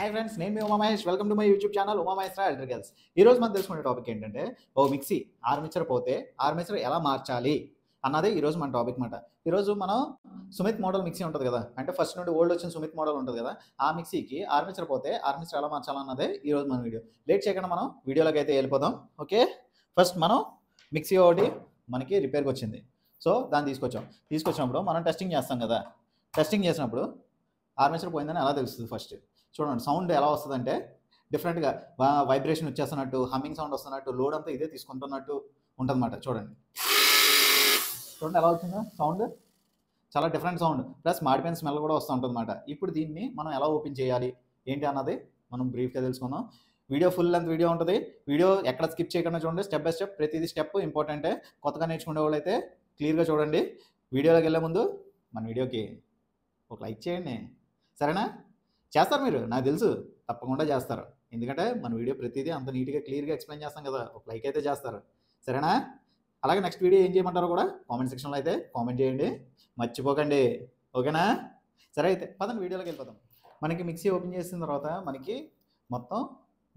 Hi friends, నేను మీ Uma Mahesh. Welcome to my YouTube channel Uma Maheshwara electricals. ఈరోజు మనం తెలుసుకునే టాపిక్ ఏంటంటే, ఓ మిక్సీ ఆర్మేచర్ పోతే ఆర్మేచర్ ఎలా మార్చాలి అన్నదే ఈరోజు మన టాపిక్ మాట. ఈరోజు మనం సుమిత్ మోడల్ మిక్సీ ఉంటుంది కదా, అంటే ఫస్ట్ నుండి ఓల్డ్ వచ్చిన సుమిత్ మోడల్ ఉంటుంది కదా, ఆ మిక్సీకి ఆర్మేచర్ పోతే ఆర్మేచర్ ఎలా మార్చాలన్నదే ఈరోజు మన వీడియో. లేట్ చేయకుండా మనం వీడియోలోకి అయితే వెళ్ళిపోదాం. ఓకే, ఫస్ట్ మనం మిక్సీ ఒకటి మనకి రిపేర్కి వచ్చింది. సో దాన్ని తీసుకొచ్చినప్పుడు మనం టెస్టింగ్ చేస్తాం కదా. టెస్టింగ్ చేసినప్పుడు ఆర్మేచర్ పోయిందని ఎలా తెలుస్తుంది? ఫస్ట్ చూడండి, సౌండ్ ఎలా వస్తుందంటే డిఫరెంట్గా వైబ్రేషన్ వచ్చేస్తున్నట్టు, హమ్మింగ్ సౌండ్ వస్తున్నట్టు, లోడ్ అంతా ఇదే తీసుకుంటున్నట్టు ఉంటుందన్నమాట. చూడండి ఎలా వచ్చిందో సౌండ్, చాలా డిఫరెంట్ సౌండ్, ప్లస్ మాడిపోయిన స్మెల్ కూడా వస్తూ ఉంటుంది అన్నమాట. ఇప్పుడు దీన్ని మనం ఎలా ఓపెన్ చేయాలి ఏంటి అన్నది మనం బ్రీఫ్గా తెలుసుకుందాం. వీడియో ఫుల్ లెంత్ వీడియో ఉంటుంది. వీడియో ఎక్కడ స్కిప్ చేయకుండా చూడండి, స్టెప్ బై స్టెప్ ప్రతిదీ స్టెప్ ఇంపార్టెంటే. కొత్తగా నేర్చుకునే వాళ్ళు అయితే క్లియర్గా చూడండి. వీడియోలోకి వెళ్ళే ముందు మన వీడియోకి ఒక లైక్ చేయండి, సరేనా? చేస్తారు మీరు, నాకు తెలుసు తప్పకుండా చేస్తారు, ఎందుకంటే మన వీడియో ప్రతిదీ అంత నీట్గా క్లియర్గా ఎక్స్ప్లెయిన్ చేస్తాం కదా. ఒక లైక్ అయితే చేస్తారు, సరేనా? అలాగే నెక్స్ట్ వీడియో ఏం చేయమంటారో కూడా కామెంట్ సెక్షన్లో అయితే కామెంట్ చేయండి, మర్చిపోకండి, ఓకేనా? సరే అయితే పదండి వీడియోలోకి వెళ్ళిపోతాం. మనకి మిక్సీ ఓపెన్ చేసిన తర్వాత మనకి మొత్తం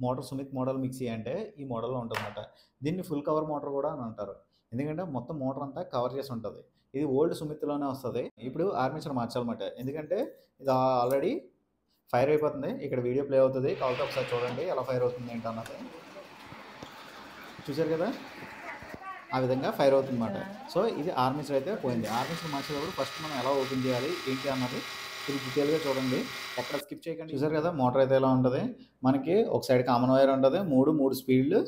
మోటార్ సుమిత్ మోడల్ మిక్సీ అంటే ఈ మోడల్లో ఉంటుందన్నమాట. దీన్ని ఫుల్ కవర్ మోటార్ కూడా అని అంటారు, ఎందుకంటే మొత్తం మోటార్ అంతా కవర్ చేసి ఉంటుంది. ఇది ఓల్డ్ సుమిత్లోనే వస్తుంది. ఇప్పుడు ఆర్మేచర్ మార్చాలన్నమాట, ఎందుకంటే ఇది ఆల్రెడీ ఫైర్ అయిపోతుంది. ఇక్కడ వీడియో ప్లే అవుతుంది, కాకపోతే ఒకసారి చూడండి ఎలా ఫైర్ అవుతుంది ఏంటన్నది. చూసారు కదా, ఆ విధంగా ఫైర్ అవుతుంది అన్నమాట. సో ఇది ఆర్మేచర్ అయితే పోయింది. ఆర్మేచర్ మార్చేటప్పుడు ఫస్ట్ మనం ఎలా ఓపెన్ చేయాలి ఏంటి అన్నది ఇది డీటెయిల్గా చూడండి, ఎక్కడ స్కిప్ చేయకండి. చూసారు కదా మోటార్ అయితే ఎలా ఉంటుంది. మనకి ఒక సైడ్ కామన్ వైర్ ఉంటుంది, మూడు స్పీడ్లు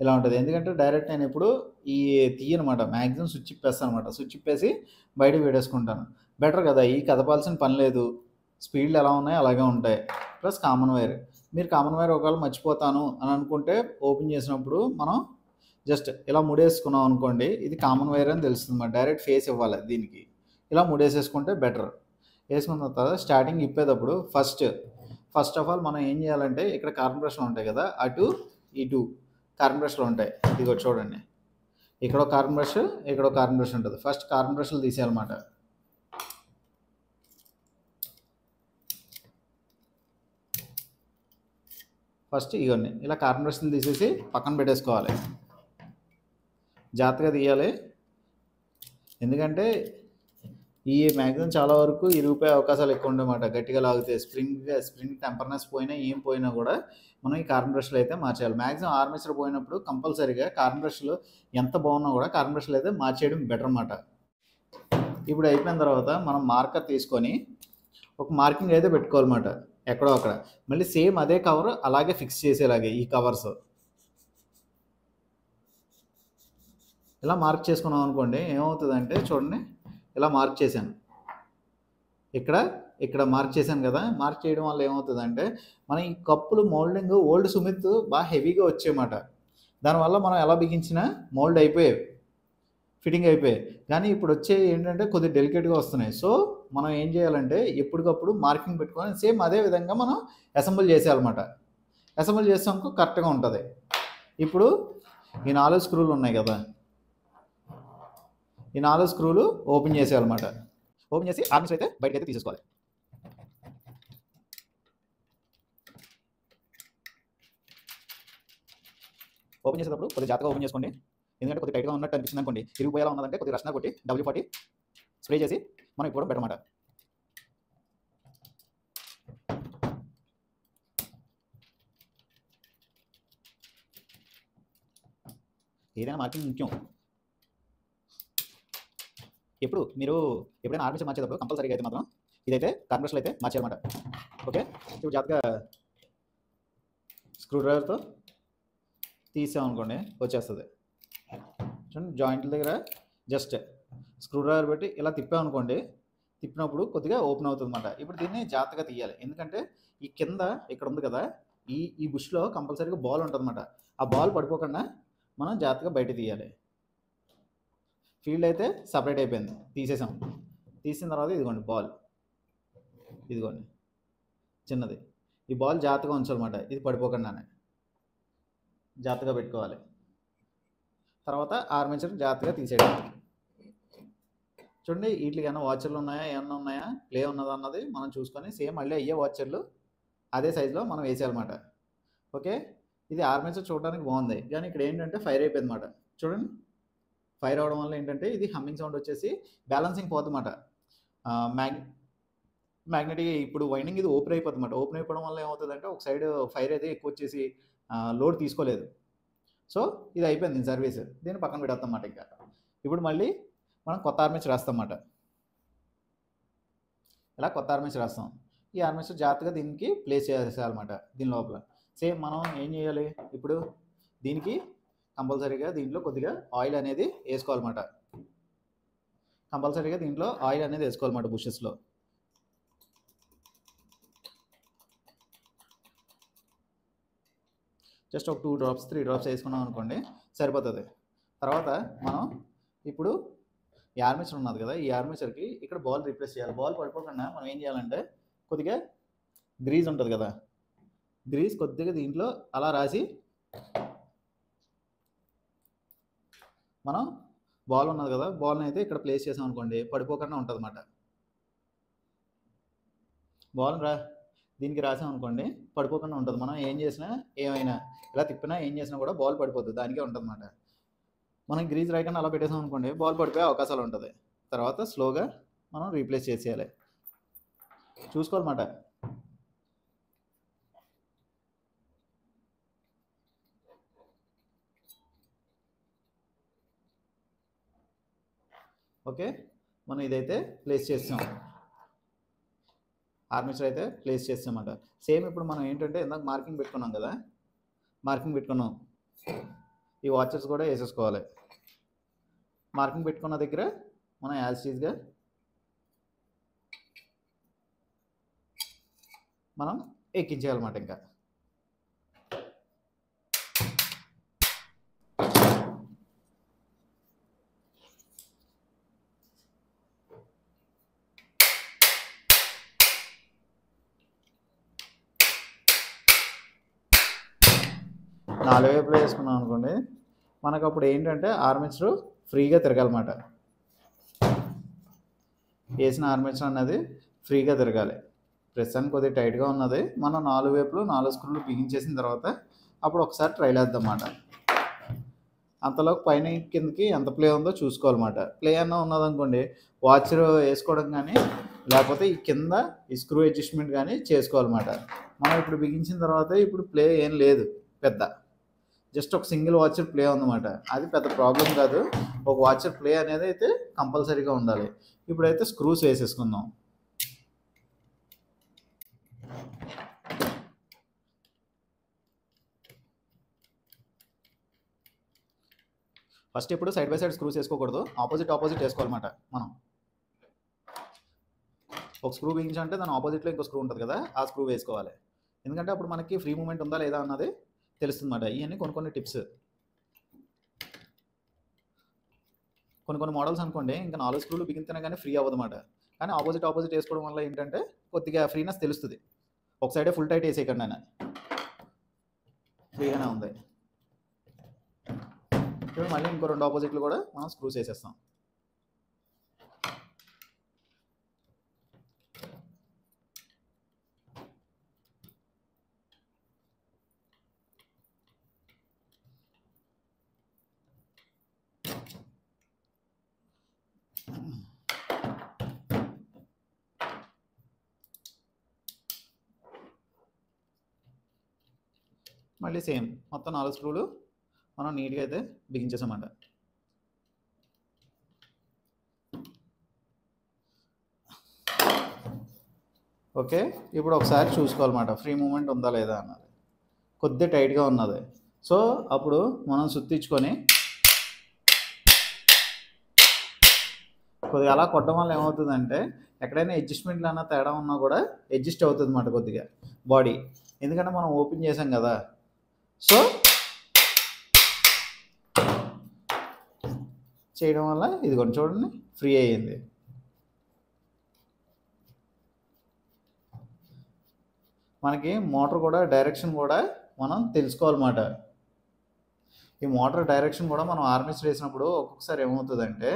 ఇలా ఉంటుంది. ఎందుకంటే డైరెక్ట్ నేను ఇప్పుడు ఈ తీయనమాట, మ్యాక్సిమం స్విచ్ ఇప్పేస్తాను అనమాట. స్విచ్ ఇప్పేసి బయటకు వేడేసుకుంటాను, బెటర్ కదా. ఈ కదపాల్సిన పని లేదు, స్పీడ్లు ఎలా ఉన్నాయో అలాగే ఉంటాయి. ప్లస్ కామన్ వైర్, మీరు కామన్ వైర్ ఒకవేళ మర్చిపోతాను అని అనుకుంటే ఓపెన్ చేసినప్పుడు మనం జస్ట్ ఇలా ముడేసుకున్నాం అనుకోండి, ఇది కామన్ వైర్ అని తెలుస్తుంది అన్నమాట. డైరెక్ట్ ఫేస్ ఇవ్వాలి దీనికి, ఇలా ముడేసేసుకుంటే బెటర్. వేసుకున్న తర్వాత స్టార్టింగ్ ఇప్పేటప్పుడు ఫస్ట్ ఆఫ్ ఆల్ మనం ఏం చేయాలంటే, ఇక్కడ కార్బన్ బ్రష్లు ఉంటాయి కదా, అటు ఇటు కార్బన్ బ్రష్లు ఉంటాయి. ఇదిగో చూడండి, ఇక్కడ కార్బన్ బ్రష్, ఇక్కడ కార్బన్ బ్రష్ ఉంటుంది. ఫస్ట్ కార్బన్ బ్రష్లు తీసేయాలన్నమాట. ఫస్ట్ ఇవన్నీ ఇలా కార్బన్ బ్రష్లు తీసేసి పక్కన పెట్టేసుకోవాలి, జాగ్రత్తగా తీయాలి. ఎందుకంటే ఈ మ్యాక్సిమం చాలా వరకు ఇరిగిపోయే అవకాశాలు ఎక్కువ ఉండమాట. గట్టిగా లాగితే స్ప్రింగ్ టెంపర్నెస్ పోయినా ఏం పోయినా కూడా మనం ఈ కార్బన్ బ్రష్లు అయితే మార్చేయాలి. మ్యాక్సిమం ఆర్మేచర్ పోయినప్పుడు కంపల్సరీగా కార్బన్ బ్రష్లు ఎంత బాగున్నా కూడా కార్బన్ బ్రష్లు అయితే మార్చేయడం బెటర్ అన్నమాట. ఇప్పుడు అయిపోయిన తర్వాత మనం మార్కర్ తీసుకొని ఒక మార్కింగ్ అయితే పెట్టుకోవాలన్నమాట, ఎక్కడో అక్కడ. మళ్ళీ సేమ్ అదే కవర్ అలాగే ఫిక్స్ చేసేలాగే ఈ కవర్స్ ఇలా మార్క్ చేసుకున్నాం అనుకోండి, ఏమవుతుందంటే చూడండి, ఇలా మార్క్ చేశాను, ఇక్కడ మార్క్ చేశాను కదా. మార్క్ చేయడం వల్ల ఏమవుతుందంటే మన ఈ కప్పులు మోల్డింగ్ ఓల్డ్ సుమిత్ బాగా హెవీగా వచ్చేయన్నమాట. దానివల్ల మనం ఎలా బిగించినా మోల్డ్ అయిపోయాయి, ఫిట్టింగ్ అయిపోయాయి. కానీ ఇప్పుడు వచ్చే ఏంటంటే కొద్దిగా డెలికేట్గా వస్తున్నాయి. సో మనం ఏం చేయాలంటే ఎప్పటికప్పుడు మార్కింగ్ పెట్టుకొని సేమ్ అదే విధంగా మనం అసెంబుల్ చేసేయాలన్నమాట. అసెంబుల్ చేసాక కరెక్ట్గా ఉంటుంది. ఇప్పుడు ఈ 4 స్క్రూలు ఉన్నాయి కదా, ఈ 4 స్క్రూలు ఓపెన్ చేసేయాలన్నమాట. ఓపెన్ చేసి ఆర్మేచర్ అయితే బయటకు అయితే తీసేసుకోవాలి. ఓపెన్ చేసేటప్పుడు కొద్దిగా జాగ్రత్తగా ఓపెన్ చేసుకోండి, ఎందుకంటే కొద్దిగా టైట్గా ఉన్నట్టు అనిపిస్తుంది అనుకోండి, తిరిగిపోయేలా ఉన్నదంటే కొద్దిగా రష్నా కొట్టి WD-40 స్ప్రే చేసి మనం ఇప్పుడు పెట్టమాట. ఏదైనా మార్కింగ్ ముఖ్యం. మీరు ఎప్పుడైనా ఆర్మేచర్ మార్చేటప్పుడు కంపల్సరీగా అయితే మాత్రం ఇదైతే కార్బన్ బ్రష్లు అయితే మార్చేయాలన్నమాట. ఓకే, ఇప్పుడు జాగ్రత్తగా స్క్రూ డ్రైవర్తో తీసామనుకోండి వచ్చేస్తుంది. చూడండి, జాయింట్ల దగ్గర జస్ట్ స్క్రూ డ్రైవర్ పెట్టి ఇలా తిప్పామనుకోండి, తిప్పినప్పుడు కొద్దిగా ఓపెన్ అవుతుంది అన్నమాట. ఇప్పుడు దీన్ని జాగ్రత్తగా తీయాలి, ఎందుకంటే ఈ కింద ఇక్కడ ఉంది కదా, ఈ బుష్లో కంపల్సరీగా బాల్ ఉంటుంది అన్నమాట. ఆ బాల్ పడిపోకుండా మనం జాగ్రత్తగా బయట తీయాలి. ఫీల్డ్ అయితే సపరేట్ అయిపోయింది, తీసేసాం. తీసిన తర్వాత ఇదిగోండి బాల్, ఇదిగోండి చిన్నది, ఈ బాల్ జాగ్రత్తగా ఉంచాలన్నమాట. ఇది పడిపోకుండానే జాగ్రత్తగా పెట్టుకోవాలి. తర్వాత ఆర్మేచర్ జాగ్రత్తగా తీసేయడం. చూడండి, వీటికి ఏమైనా వాచర్లు ఉన్నాయా, ఏమన్నా ఉన్నాయా, ప్లే ఉన్నదా అన్నది మనం చూసుకొని సేమ్ మళ్ళీ అయ్యే వాచర్లు అదే సైజులో మనం వేసేయాలన్నమాట. ఓకే, ఇది ఆర్మేచర్ చూడడానికి బాగుంది, కానీ ఇక్కడ ఏంటంటే ఫైర్ అయిపోయింది అన్నమాట. చూడండి, ఫైర్ అవడం వల్ల ఏంటంటే ఇది హమ్మింగ్ సౌండ్ వచ్చేసి బ్యాలెన్సింగ్ పోతుందన్నమాట. మ్యాగ్నెటిక్ ఇప్పుడు వైండింగ్ ఇది ఓపెన్ అయిపోతుంది అన్నమాట. ఓపెన్ అయిపోవడం వల్ల ఏమవుతుందంటే ఒక సైడ్ ఫైర్ అయితే ఎక్కువ వచ్చేసి లోడ్ తీసుకోలేదు. సో ఇది అయిపోయింది సర్వీస్, దీన్ని పక్కన పెడతాం అన్నమాట. ఇంకా ఇప్పుడు మళ్ళీ మనం కొత్త ఆర్మేచర్ రాస్తాం అన్నమాట. ఇలా కొత్త ఆర్మేచర్ రాస్తాం. ఈ ఆర్మేచర్ జాగ్రత్తగా దీనికి ప్లేస్ చేసేయాలన్నమాట. దీని లోపల సేమ్ మనం ఏం చేయాలి, ఇప్పుడు దీనికి కంపల్సరీగా దీంట్లో కొద్దిగా ఆయిల్ అనేది వేసుకోవాలన్నమాట. కంపల్సరీగా దీంట్లో ఆయిల్ అనేది వేసుకోవాలన్నమాట. బుషెస్లో జస్ట్ ఒక 2 డ్రాప్స్ 3 డ్రాప్స్ వేసుకున్నాం అనుకోండి, సరిపోతుంది. తర్వాత మనం ఇప్పుడు ఈ ఆర్మేచర్ ఉన్నది కదా, ఈ ఆర్మేచర్కి ఇక్కడ బాల్ రీప్లేస్ చేయాలి. బాల్ పడిపోకుండా మనం ఏం చేయాలంటే కొద్దిగా గ్రీజ్ ఉంటుంది కదా, గ్రీజ్ కొద్దిగా దీంట్లో అలా రాసి మనం బాల్ ఉన్నది కదా, బాల్ని అయితే ఇక్కడ ప్లేస్ చేసాం అనుకోండి, పడిపోకుండా ఉంటుంది అన్నమాట. బాల్ దీనికి రాసాం అనుకోండి, పడిపోకుండా ఉంటుంది. మనం ఏం చేసినా ఏమైనా ఇలా తిప్పినా ఏం చేసినా కూడా బాల్ పడిపోతుంది, దానికే ఉంటుంది అన్నమాట. మనం గ్రీజ్ రాయకుండా అలా పెట్టేసాం అనుకోండి, బాల్ పడిపోయే అవకాశాలు ఉంటుంది. తర్వాత స్లోగా మనం రీప్లేస్ చేసేయాలి, చూసుకోవాలన్నమాట. ఓకే, మనం ఇదైతే ప్లేస్ చేస్తాం, ఆర్మేచర్ అయితే ప్లేస్ చేస్తామన్నమాట. సేమ్ ఇప్పుడు మనం ఏంటంటే ఇందాక మార్కింగ్ పెట్టుకున్నాం కదా, మార్కింగ్ పెట్టుకున్నాం, ఈ వాచెస్ కూడా వేసేసుకోవాలి. మార్కింగ్ పెట్టుకున్న దగ్గర మనం యాజ్ ఈజ్గా మనం ఎక్కించేయాలన్నమాట. ఇంకా నాలుగు వైపులో వేసుకున్నాం అనుకోండి, మనకు అప్పుడు ఏంటంటే ఆర్మేచర్ ఫ్రీగా తిరగాలన్నమాట. వేసిన ఆర్మేచర్ అన్నది ఫ్రీగా తిరగాలి. ప్రస్తుతానికి కొద్దిగా టైట్గా ఉన్నది, మనం 4 వైపులు 4 స్క్రూలు బిగించేసిన తర్వాత అప్పుడు ఒకసారి ట్రైల్ వేద్దామన్నమాట. అంతలో పైన కిందకి ఎంత ప్లే ఉందో చూసుకోవాలన్నమాట. ప్లే అన్న ఉన్నదనుకోండి, వాచర్ వేసుకోవడం కానీ లేకపోతే ఈ కింద ఈ స్క్రూ అడ్జస్ట్మెంట్ కానీ చేసుకోవాలన్నమాట. మనం ఇప్పుడు బిగించిన తర్వాత ఇప్పుడు ప్లే ఏం లేదు, పెద్ద జస్ట్ ఒక సింగిల్ వాచర్ ప్లే ఉందన్నమాట. అది పెద్ద ప్రాబ్లం కాదు, ఒక వాచర్ ప్లే అనేది అయితే కంపల్సరీగా ఉండాలి. ఇప్పుడైతే స్క్రూస్ వేసేసుకుందాం. ఫస్ట్ ఇప్పుడు సైడ్ బై సైడ్ స్క్రూస్ వేసుకోకూడదు, ఆపోజిట్ వేసుకోవాలన్నమాట. మనం ఒక స్క్రూ బిగించాలంటే దాని ఆపోజిట్లో ఇంకో స్క్రూ ఉంటుంది కదా, ఆ స్క్రూ వేసుకోవాలి. ఎందుకంటే అప్పుడు మనకి ఫ్రీ మూమెంట్ ఉందా లేదా అన్నది తెలుస్తుంది అన్నమాట. ఇవన్నీ కొన్ని టిప్స్. కొన్ని మోడల్స్ అనుకోండి ఇంకా 4 స్క్రూలు బిగితేనే కానీ ఫ్రీ అవ్వదు అన్నమాట. కానీ ఆపోజిట్ వేసుకోవడం వల్ల ఏంటంటే కొద్దిగా ఫ్రీనెస్ తెలుస్తుంది. ఒక సైడే ఫుల్ టైట్ వేసేయకండి అయినా ఫ్రీగానే ఉంది. ఇప్పుడు మళ్ళీ ఇంకో 2 ఆపోజిట్లు కూడా మనం స్క్రూస్ వేసేస్తాం. మళ్ళీ సేమ్ మొత్తం 4 స్క్రూలు మనం నీట్గా అయితే బిగించేసామంట. ఓకే, ఇప్పుడు ఒకసారి చూసుకోవాలన్నమాట ఫ్రీ మూమెంట్ ఉందా లేదా అన్నది. కొద్దిగా టైట్గా ఉన్నది, సో అప్పుడు మనం సుత్తించుకొని కొద్దిగా అలా కొట్టడం వల్ల ఏమవుతుందంటే ఎక్కడైనా అడ్జస్ట్మెంట్లు అన్న తేడా ఉన్నా కూడా అడ్జస్ట్ అవుతుంది అన్నమాట కొద్దిగా బాడీ. ఎందుకంటే మనం ఓపెన్ చేసాం కదా, సో చేయడం వల్ల ఇది కొంచెం చూడండి ఫ్రీ అయ్యింది. మనకి మోటార్ కూడా డైరెక్షన్ కూడా మనం తెలుసుకోవాలన్నమాట. ఈ మోటార్ డైరెక్షన్ కూడా మనం ఆర్మేచర్ వేసినప్పుడు ఒక్కొక్కసారి ఏమవుతుందంటే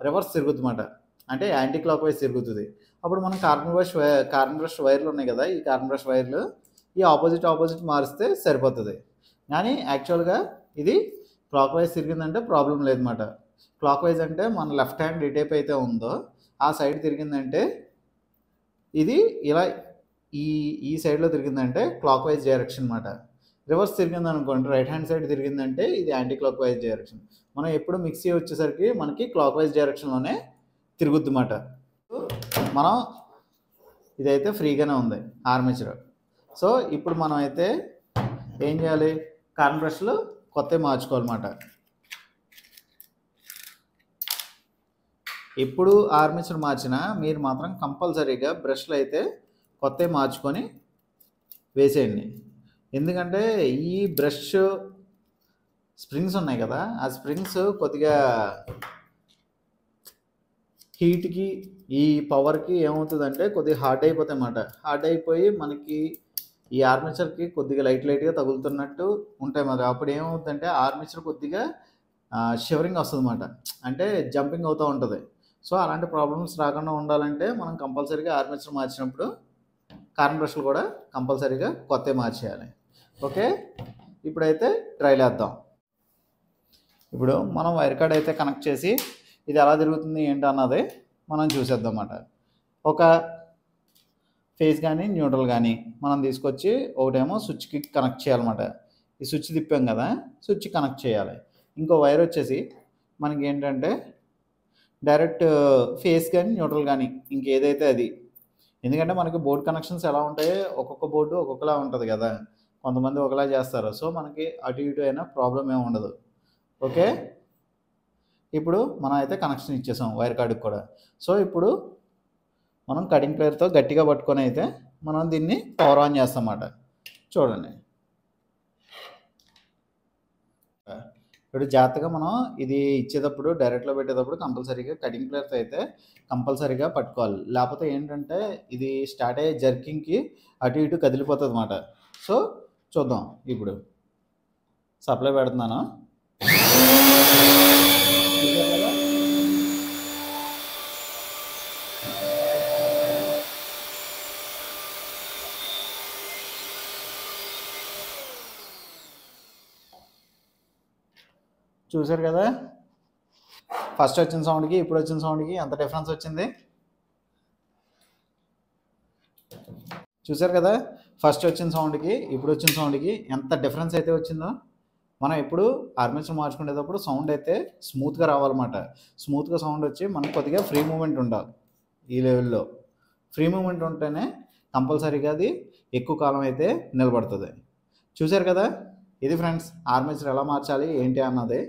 రివర్స్ తిరుగుతుందన్నమాట. అంటే యాంటీ క్లాక్ వైజ్ తిరుగుతుంది. అప్పుడు మనం కార్బన్ బ్రష్ వైర్లు ఉన్నాయి కదా, ఈ కార్బన్ బ్రష్ వైర్లు ఈ ఆపోజిట్ మారిస్తే సరిపోతుంది. కానీ యాక్చువల్గా ఇది క్లాక్ వైజ్ తిరిగిందంటే ప్రాబ్లం లేదన్నమాట. క్లాక్ వైజ్ అంటే మన లెఫ్ట్ హ్యాండ్ ఏ టైప్ అయితే ఉందో ఆ సైడ్ తిరిగిందంటే ఇది ఇలా ఈ సైడ్లో తిరిగిందంటే క్లాక్ వైజ్ డైరెక్షన్ అనమాట. రివర్స్ తిరిగింది అనుకోండి, రైట్ హ్యాండ్ సైడ్ తిరిగిందంటే ఇది యాంటీ క్లాక్ వైజ్ డైరెక్షన్. మనం ఎప్పుడు మిక్సీ వచ్చేసరికి మనకి క్లాక్ వైజ్ డైరెక్షన్లోనే తిరుగుద్ది అన్నమాట. మనం ఇదైతే ఫ్రీగానే ఉంది ఆర్మేచర్. సో ఇప్పుడు మనం అయితే ఏం చేయాలి, కార్బన్ బ్రష్లు కొత్తవి మార్చుకోవాలన్నమాట. ఎప్పుడు ఆర్మేచర్ మార్చినా మీరు మాత్రం కంపల్సరీగా బ్రష్లు అయితే కొత్తవి మార్చుకొని వేసేయండి. ఎందుకంటే ఈ బ్రష్ స్ప్రింగ్స్ ఉన్నాయి కదా, ఆ స్ప్రింగ్స్ కొద్దిగా హీట్కి ఈ పవర్కి ఏమవుతుందంటే కొద్దిగా హార్డ్ అయిపోతాయి అన్నమాట. హార్డ్ అయిపోయి మనకి ఈ ఆర్మేచర్కి కొద్దిగా లైట్గా తగులుతున్నట్టు ఉంటాయి మరి. అప్పుడు ఏమవుతుందంటే ఆర్మేచర్ కొద్దిగా షివరింగ్ వస్తుంది అన్నమాట, అంటే జంపింగ్ అవుతూ ఉంటుంది. సో అలాంటి ప్రాబ్లమ్స్ రాకుండా ఉండాలంటే మనం కంపల్సరీగా ఆర్మేచర్ మార్చినప్పుడు కార్బన్ బ్రష్లు కూడా కంపల్సరీగా కొత్తవి మార్చేయాలి. ఓకే, ఇప్పుడైతే ట్రైల్ వేద్దాం. ఇప్పుడు మనం వైర్ కార్డ్ అయితే కనెక్ట్ చేసి ఇది ఎలా తిరుగుతుంది ఏంటి అన్నది మనం చూసేద్దాం అన్నమాట. ఒక ఫేజ్ కానీ న్యూట్రల్ కానీ మనం తీసుకొచ్చి ఒకటేమో స్విచ్కి కనెక్ట్ చేయాలన్నమాట. ఈ స్విచ్ తిప్పాం కదా, స్విచ్ కనెక్ట్ చేయాలి. ఇంకో వైర్ వచ్చేసి మనకి ఏంటంటే డైరెక్ట్ ఫేస్ కానీ న్యూట్రల్ కానీ ఇంకేదైతే అది. ఎందుకంటే మనకి బోర్డ్ కనెక్షన్స్ ఎలా ఉంటాయో ఒక్కొక్క బోర్డు ఒక్కొక్కలా ఉంటుంది కదా, కొంతమంది ఒకలా చేస్తారు. సో మనకి అటు ఇటు అయినా ప్రాబ్లం ఏమి ఉండదు. ఓకే, ఇప్పుడు మనం అయితే కనెక్షన్ ఇచ్చేసాం వైర్ కార్డుకి కూడా. సో ఇప్పుడు మనం కటింగ్ ప్లేయర్తో గట్టిగా పట్టుకొని అయితే మనం దీన్ని పవర్ ఆన్ చేస్తాం అన్నమాట. చూడండి, ఇప్పుడు జాగ్రత్తగా మనం ఇది ఇచ్చేటప్పుడు డైరెక్ట్లో పెట్టేటప్పుడు కంపల్సరీగా కటింగ్ ప్లేయర్తో అయితే కంపల్సరీగా పట్టుకోవాలి. లేకపోతే ఏంటంటే ఇది స్టార్ట్ అయ్యే జర్కింగ్కి అటు ఇటు కదిలిపోతుంది అన్నమాట. సో చూద్దాం, ఇప్పుడు సప్లై పెడుతున్నాను. చూసారు కదా, ఫస్ట్ వచ్చిన సౌండ్కి ఇప్పుడు వచ్చిన సౌండ్కి ఎంత డిఫరెన్స్ వచ్చింది. చూసారు కదా, ఫస్ట్ వచ్చిన సౌండ్కి ఇప్పుడు వచ్చిన సౌండ్కి ఎంత డిఫరెన్స్ అయితే వచ్చిందో. మనం ఇప్పుడు ఆర్మేచర్ మార్చుకునేటప్పుడు సౌండ్ అయితే స్మూత్గా రావాలన్నమాట. స్మూత్గా సౌండ్ వచ్చి మనకు కొద్దిగా ఫ్రీ మూమెంట్ ఉండాలి. ఈ లెవెల్లో ఫ్రీ మూమెంట్ ఉంటేనే కంపల్సరీగా అది ఎక్కువ కాలం అయితే నిలబడుతుంది. చూసారు కదా, ఇది ఫ్రెండ్స్ ఆర్మేచర్ ఎలా మార్చాలి ఏంటి అన్నది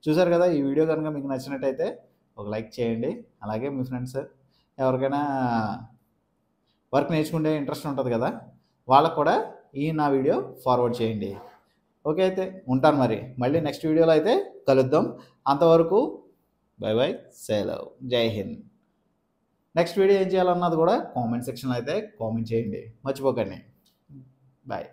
చూసారు కదా. ఈ వీడియో కనుక మీకు నచ్చినట్టయితే ఒక లైక్ చేయండి. అలాగే మీ ఫ్రెండ్స్ ఎవరికైనా వర్క్ నేర్చుకుంటే ఇంట్రెస్ట్ ఉంటుంది కదా, వాళ్ళకు కూడా ఈ నా వీడియో ఫార్వర్డ్ చేయండి. ఓకే, అయితే ఉంటాను మరి. మళ్ళీ నెక్స్ట్ వీడియోలో అయితే కలుద్దాం. అంతవరకు బై బై, సెలవ్, జై హింద్. నెక్స్ట్ వీడియో ఏం చేయాలన్నది కూడా కామెంట్ సెక్షన్లో అయితే కామెంట్ చేయండి, మర్చిపోకండి. బాయ్.